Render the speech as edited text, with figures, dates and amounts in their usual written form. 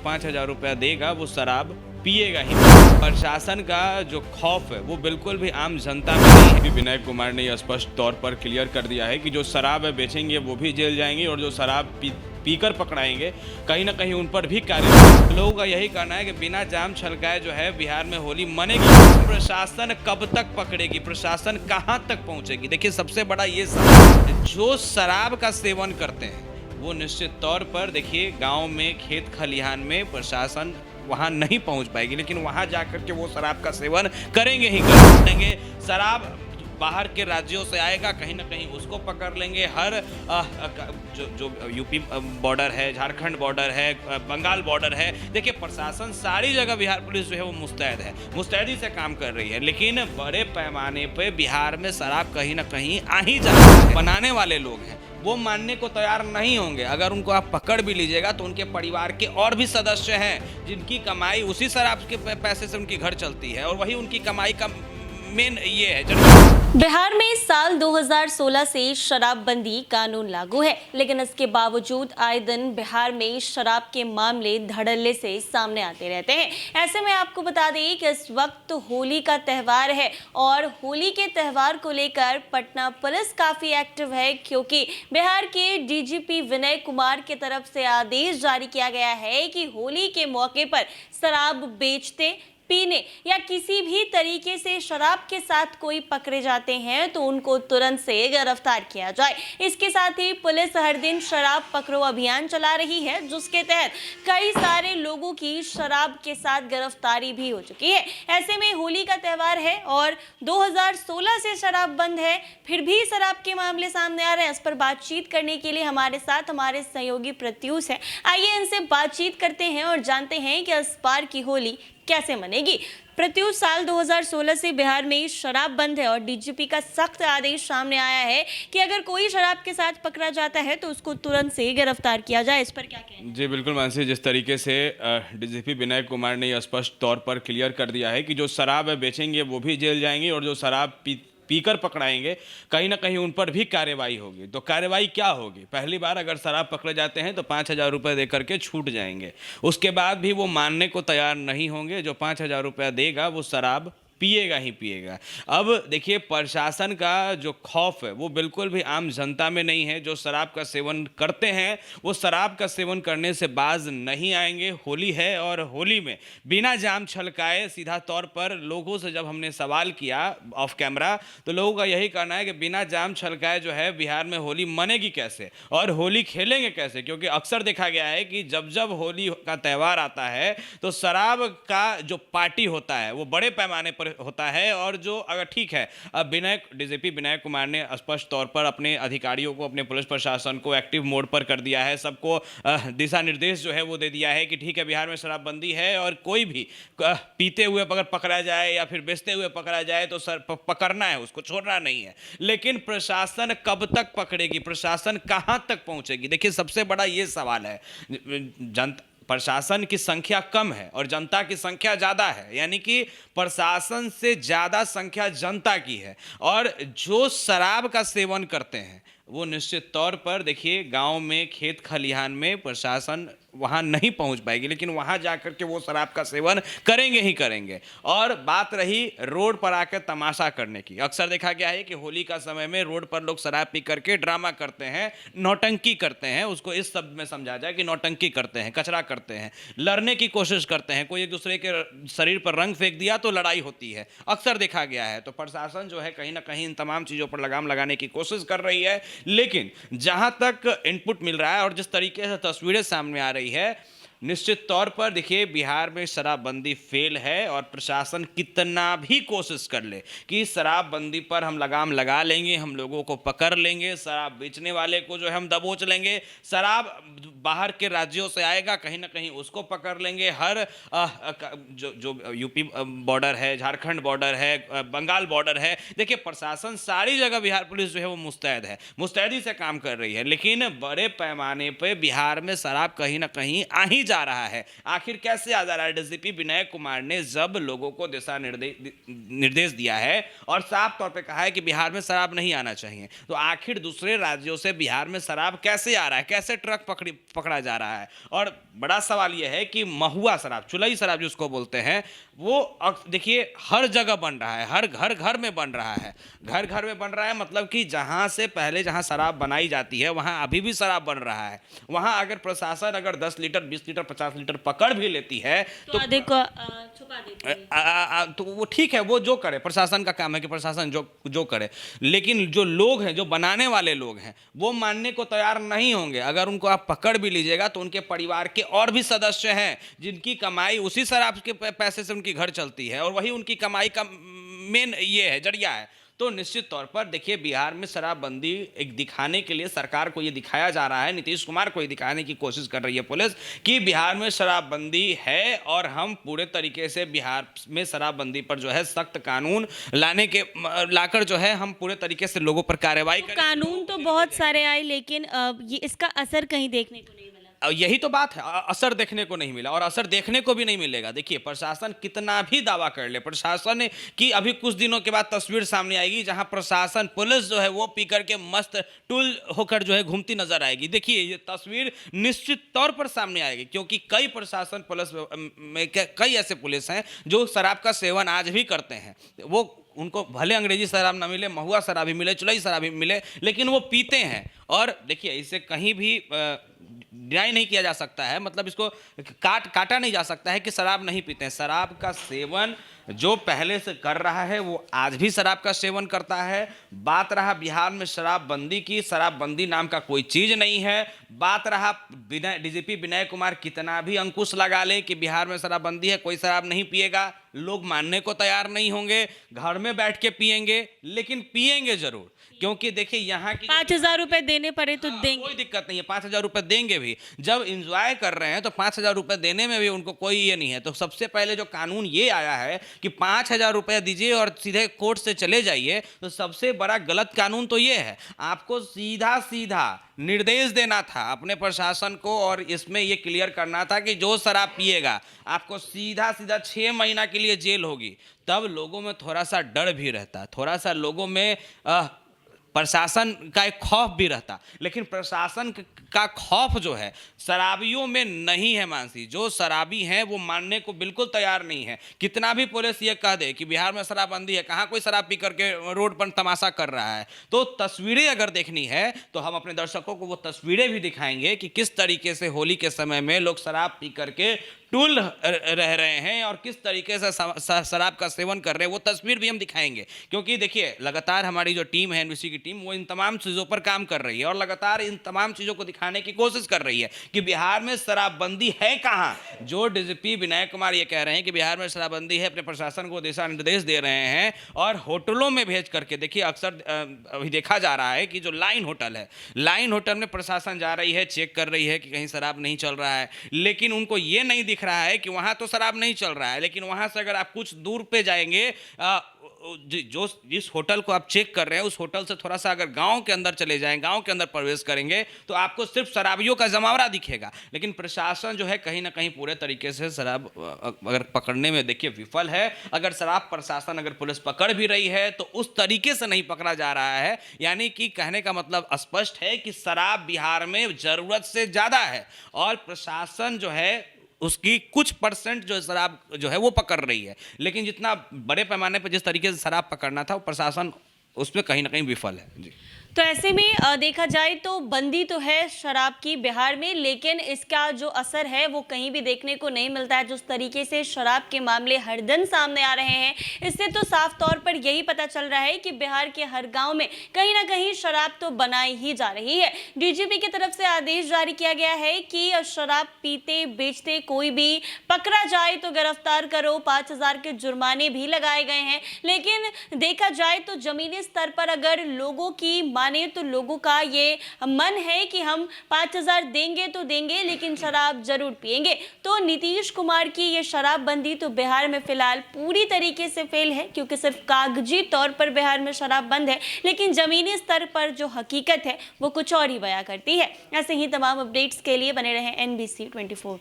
5,000 रुपया देगा वो शराब पिएगा ही। प्रशासन का जो खौफ है वो बिल्कुल भी आम जनता में नहीं है। विनय कुमार ने यह स्पष्ट तौर पर क्लियर कर दिया है कि जो शराब है बेचेंगे वो भी जेल जाएंगे और जो शराब पीकर पकड़ाएंगे कहीं ना कहीं उन पर भी कार्रवाई। लोगों का यही कहना है कि बिना जाम छलकाए जो है बिहार में होली मनेगी। प्रशासन कब तक पकड़ेगी, प्रशासन कहां तक पहुंचेगी? देखिए सबसे बड़ा ये सवाल, जो शराब का सेवन करते हैं वो निश्चित तौर पर देखिए गांव में खेत खलिहान में प्रशासन वहां नहीं पहुंच पाएगी, लेकिन वहां जाकर के वो शराब का सेवन करेंगे ही करेंगे। शराब बाहर के राज्यों से आएगा, कहीं ना कहीं उसको पकड़ लेंगे। हर जो यूपी बॉर्डर है, झारखंड बॉर्डर है, बंगाल बॉर्डर है, देखिए प्रशासन सारी जगह बिहार पुलिस जो है वो मुस्तैद है, मुस्तैदी से काम कर रही है। लेकिन बड़े पैमाने पे बिहार में शराब कहीं ना कहीं आ ही जाता है। बनाने वाले लोग हैं वो मानने को तैयार नहीं होंगे। अगर उनको आप पकड़ भी लीजिएगा तो उनके परिवार के और भी सदस्य हैं जिनकी कमाई उसी शराब के पैसे से उनकी घर चलती है और वही उनकी कमाई का मेन ये है। बिहार में साल 2016 से शराबबंदी कानून लागू है, लेकिन इसके बावजूद आए दिन बिहार में शराब के मामले धड़ल्ले से सामने आते रहते हैं। ऐसे में आपको बता दें कि इस वक्त होली का त्यौहार है और होली के त्यौहार को लेकर पटना पुलिस काफी एक्टिव है, क्योंकि बिहार के डीजीपी विनय कुमार की तरफ से आदेश जारी किया गया है कि होली के मौके पर शराब बेचते, पीने या किसी भी तरीके से शराब के साथ कोई पकड़े जाते हैं तो उनको तुरंत से गिरफ्तार किया जाए। इसके साथ ही पुलिस हर दिन शराब पकड़ो अभियान चला रही है, जिसके तहत कई सारे लोगों की शराब के साथ गिरफ्तारी भी हो चुकी है। ऐसे में होली का त्यौहार है और 2016 से शराब बंद है, फिर भी शराब के मामले सामने आ रहे हैं। इस पर बातचीत करने के लिए हमारे साथ हमारे सहयोगी प्रत्यूष है। आइए इनसे बातचीत करते हैं और जानते हैं कि इस बार की होली कैसे मनेगी। प्रत्युष, साल 2016 से बिहार में शराब बंद है और डीजीपी का सख्त आदेश सामने आया है कि अगर कोई शराब के साथ पकड़ा जाता है तो उसको तुरंत से गिरफ्तार किया जाए। इस पर क्या कहें? जी बिल्कुल मानसी, जिस तरीके से डीजीपी विनय कुमार ने यह स्पष्ट तौर पर क्लियर कर दिया है कि जो शराब है बेचेंगे वो भी जेल जाएंगे और जो शराब पीकर पकड़ाएंगे कहीं ना कहीं उन पर भी कार्रवाई होगी। तो कार्रवाई क्या होगी? पहली बार अगर शराब पकड़े जाते हैं तो 5,000 रुपये दे करके छूट जाएंगे। उसके बाद भी वो मानने को तैयार नहीं होंगे। जो 5,000 रुपया देगा वो शराब पिएगा ही पिएगा। अब देखिए प्रशासन का जो खौफ है वो बिल्कुल भी आम जनता में नहीं है। जो शराब का सेवन करते हैं वो शराब का सेवन करने से बाज नहीं आएंगे। होली है और होली में बिना जाम छलकाए, सीधा तौर पर लोगों से जब हमने सवाल किया ऑफ कैमरा तो लोगों का यही कहना है कि बिना जाम छलकाए जो है बिहार में होली मनेगी कैसे और होली खेलेंगे कैसे? क्योंकि अक्सर देखा गया है कि जब जब होली का त्यौहार आता है तो शराब का जो पार्टी होता है वो बड़े पैमाने पर होता है। और जो अगर ठीक है, अब डीजीपी विनय कुमार ने स्पष्ट तौर पर अपने अधिकारियों को, अपने पुलिस प्रशासन को एक्टिव मोड पर कर दिया है। सबको दिशा निर्देश जो है वो दे दिया है कि ठीक है बिहार में शराबबंदी है और कोई भी पीते हुए अगर पकड़ा जाए या फिर बेचते हुए पकड़ा जाए तो पकड़ना है, उसको छोड़ना नहीं है। लेकिन प्रशासन कब तक पकड़ेगी, प्रशासन कहां तक पहुंचेगी? देखिए सबसे बड़ा ये सवाल है। प्रशासन की संख्या कम है और जनता की संख्या ज़्यादा है, यानी कि प्रशासन से ज़्यादा संख्या जनता की है। और जो शराब का सेवन करते हैं वो निश्चित तौर पर देखिए गांव में खेत खलिहान में प्रशासन वहां नहीं पहुंच पाएगी, लेकिन वहां जाकर के वो शराब का सेवन करेंगे ही करेंगे। और बात रही रोड पर आकर तमाशा करने की, अक्सर देखा गया है कि होली का समय में रोड पर लोग शराब पी करके ड्रामा करते हैं, नौटंकी करते हैं। उसको इस शब्द में समझा जाए कि नौटंकी करते हैं, कचरा करते हैं, लड़ने की कोशिश करते हैं। कोई एक दूसरे के शरीर पर रंग फेंक दिया तो लड़ाई होती है, अक्सर देखा गया है। तो प्रशासन जो है कहीं ना कहीं इन तमाम चीज़ों पर लगाम लगाने की कोशिश कर रही है। लेकिन जहां तक इनपुट मिल रहा है और जिस तरीके से तस्वीरें सामने आ रही है, निश्चित तौर पर देखिए बिहार में शराबबंदी फेल है और प्रशासन कितना भी कोशिश कर ले कि शराबबंदी पर हम लगाम लगा लेंगे, हम लोगों को पकड़ लेंगे, शराब बेचने वाले को जो है हम दबोच लेंगे, शराब बाहर के राज्यों से आएगा कहीं ना कहीं उसको पकड़ लेंगे। हर जो यूपी बॉर्डर है, झारखंड बॉर्डर है, बंगाल बॉर्डर है, देखिए प्रशासन सारी जगह बिहार पुलिस जो है वो मुस्तैद है, मुस्तैदी से काम कर रही है। लेकिन बड़े पैमाने पर बिहार में शराब कहीं ना कहीं आ ही जा रहा है। आखिर कैसे आ जा रहा है? डीजीपी विनय कुमार ने जब लोगों को दिशा निर्देश दिया है और साफ तौर पे कहा है कि बिहार में शराब नहीं आना चाहिए, तो आखिर दूसरे राज्यों से बिहार में शराब कैसे आ रहा है? कैसे ट्रक पकड़ा जा रहा है? और बड़ा सवाल यह है कि महुआ शराब, चुलई शराब जिसको बोलते हैं, वो देखिए हर जगह बन रहा है, हर घर में बन रहा है, घर में बन रहा है। मतलब कि जहां से पहले जहां शराब बनाई जाती है वहां अभी भी शराब बन रहा है। वहां अगर प्रशासन अगर 10 लीटर 20 लीटर 50 लीटर पकड़ भी लेती है तो आधे को छुपा देती है। तो वो ठीक है, वो जो करे, प्रशासन का काम है कि प्रशासन जो करे। लेकिन जो लोग हैं, जो बनाने वाले लोग हैं, वो मानने को तैयार नहीं होंगे। अगर उनको आप पकड़ भी लीजिएगा तो उनके परिवार के और भी सदस्य हैं जिनकी कमाई उसी शराब के पैसे से उनकी घर चलती है और वही उनकी कमाई का मेन ये है, जरिया है। तो निश्चित तौर पर देखिए, बिहार में शराबबंदी एक दिखाने के लिए सरकार को ये दिखाया जा रहा है, नीतीश कुमार को ये दिखाने की कोशिश कर रही है पुलिस कि बिहार में शराबबंदी है और हम पूरे तरीके से बिहार में शराबबंदी पर जो है सख्त कानून लाकर जो है हम पूरे तरीके से लोगों पर कार्रवाई करें। कानून तो बहुत सारे आए, लेकिन ये इसका असर कहीं देखने को नहीं मिला। यही तो बात है, असर देखने को नहीं मिला और असर देखने को भी नहीं मिलेगा। देखिए, प्रशासन कितना भी दावा कर ले, प्रशासन की अभी कुछ दिनों के बाद तस्वीर सामने आएगी जहां प्रशासन, पुलिस जो है वो पी करके मस्त टूल होकर जो है घूमती नजर आएगी। देखिए, ये तस्वीर निश्चित तौर पर सामने आएगी क्योंकि कई प्रशासन पुलिस में कई ऐसे पुलिस हैं जो शराब का सेवन आज भी करते हैं। वो उनको भले अंग्रेजी शराब ना मिले, महुआ शराब ही मिले, चुलई शराब ही मिले, लेकिन वो पीते हैं। और देखिए, इसे कहीं भी डिनाई नहीं किया जा सकता है, मतलब इसको काटा नहीं जा सकता है कि शराब नहीं पीते हैं। शराब का सेवन जो पहले से कर रहा है वो आज भी शराब का सेवन करता है। बात रहा बिहार में शराबबंदी की, शराबबंदी नाम का कोई चीज़ नहीं है। बात रहा डीजीपी विनय कुमार कितना भी अंकुश लगा ले कि बिहार में शराबबंदी है, कोई शराब नहीं पिएगा, लोग मानने को तैयार नहीं होंगे। घर में बैठ के पिएंगे, लेकिन पिएंगे जरूर, क्योंकि देखिए यहाँ की 5,000 रुपए देने पड़े तो देंगे, कोई दिक्कत नहीं है। 5,000 रुपए देंगे भी, जब एंजॉय कर रहे हैं तो 5,000 रुपए देने में भी उनको कोई ये नहीं है। तो सबसे पहले जो कानून ये आया है कि 5,000 रुपया दीजिए और सीधे कोर्ट से चले जाइए, तो सबसे बड़ा गलत कानून तो ये है। आपको सीधा सीधा निर्देश देना था अपने प्रशासन को और इसमें ये क्लियर करना था कि जो शराब पिएगा आपको सीधा सीधा 6 महीना के लिए जेल होगी। तब लोगों में थोड़ा सा डर भी रहता, थोड़ा सा लोगों में प्रशासन का एक खौफ भी रहता। लेकिन प्रशासन का खौफ जो है शराबियों में नहीं है। मानसी, जो शराबी हैं वो मानने को बिल्कुल तैयार नहीं है। कितना भी पुलिस ये कह दे कि बिहार में शराबबंदी है, कहाँ कोई शराब पी करके रोड पर तमाशा कर रहा है। तो तस्वीरें अगर देखनी है तो हम अपने दर्शकों को वो तस्वीरें भी दिखाएंगे कि किस तरीके से होली के समय में लोग शराब पी करके टूल रह रहे हैं और किस तरीके से शराब का सेवन कर रहे हैं। वो तस्वीर भी हम दिखाएंगे, क्योंकि देखिए लगातार हमारी जो टीम है, एनबीसी की टीम, वो इन तमाम चीज़ों पर काम कर रही है और लगातार इन तमाम चीज़ों को दिखाने की कोशिश कर रही है कि बिहार में शराबबंदी है कहाँ। जो डीजीपी विनय कुमार ये कह रहे हैं कि बिहार में शराबबंदी है, अपने प्रशासन को दिशा निर्देश दे रहे हैं और होटलों में भेज करके, देखिए अक्सर अभी देखा जा रहा है कि जो लाइन होटल है, लाइन होटल में प्रशासन जा रही है, चेक कर रही है कि कहीं शराब नहीं चल रहा है, लेकिन उनको ये नहीं दिख रहा है कि वहां तो शराब नहीं चल रहा है। लेकिन वहां से अगर आप कुछ दूर पे जाएंगे, जो जिस होटल को आप चेक कर रहे हैं उस होटल से थोड़ा सा अगर गांव के अंदर चले जाएं, गांव के अंदर प्रवेश करेंगे, तो आपको सिर्फ शराबियों का जमावड़ा दिखेगा। लेकिन प्रशासन जो है कहीं ना कहीं पूरे तरीके से शराब अगर पकड़ने में देखिए विफल है। अगर शराब प्रशासन, अगर पुलिस पकड़ भी रही है तो उस तरीके से नहीं पकड़ा जा रहा है। यानी कि कहने का मतलब स्पष्ट है कि शराब बिहार में जरूरत से ज्यादा है और प्रशासन जो है उसकी कुछ परसेंट जो शराब जो है वो पकड़ रही है। लेकिन जितना बड़े पैमाने पर जिस तरीके से शराब पकड़ना था वो प्रशासन उसमें कहीं ना कहीं विफल है जी। तो ऐसे में देखा जाए तो बंदी तो है शराब की बिहार में, लेकिन इसका जो असर है वो कहीं भी देखने को नहीं मिलता है। जिस तरीके से शराब के मामले हर दिन सामने आ रहे हैं, इससे तो साफ तौर पर यही पता चल रहा है कि बिहार के हर गांव में कहीं ना कहीं शराब तो बनाई ही जा रही है। डीजीपी की तरफ से आदेश जारी किया गया है कि शराब पीते बेचते कोई भी पकड़ा जाए तो गिरफ्तार करो, 5,000 के जुर्माने भी लगाए गए हैं। लेकिन देखा जाए तो जमीनी स्तर पर अगर लोगों की माने तो लोगों का ये मन है कि हम 5,000 देंगे तो देंगे, लेकिन शराब जरूर पिएंगे। तो नीतीश कुमार की ये शराबबंदी तो बिहार में फिलहाल पूरी तरीके से फेल है, क्योंकि सिर्फ कागजी तौर पर बिहार में शराब बंद है, लेकिन जमीनी स्तर पर जो हकीकत है वो कुछ और ही बयां करती है। ऐसे ही तमाम अपडेट्स के लिए बने रहें NBC 24 पर।